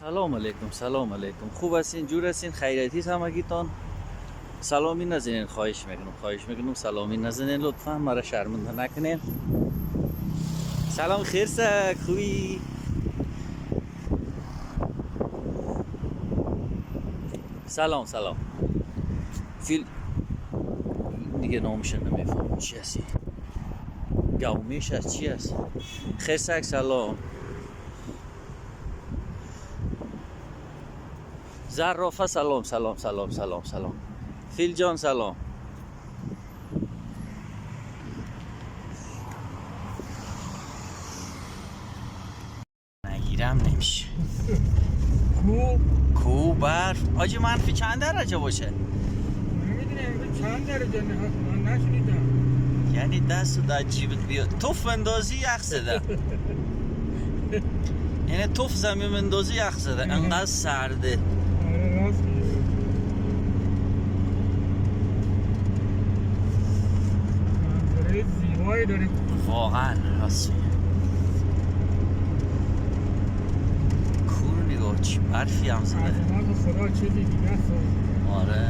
سلام علیکم، سلام علیکم. خوب هستین؟ جور هستین؟ خیریتی همگیتان؟ سلامی نزنین، خواهش میکنم سلامی نزنین لطفا، مرا شرمنده نکنین. سلام خیرسک، خوبی؟ سلام فیل دیگه نامش نمیفهمم چی هستی، گومیش از چی هست؟ خیرسک سلام. زرافه سلام. فیل جان سلام. نگیرم نمیشه. کو برف آجی منفی چند درجه باشه؟ نمیدونم چند درجه من نشنیدم. یعنی دست در جیبت بیاد توف اندازی یخ زده. یعنی توف زمین اندازی یخ زده، انقدر سرده. آره راست میگی. منظره زیبایی داره واقعا راست میگه. کور نگاه چی برفی هم زده. عظمت خدا چیزی دیگه است. آره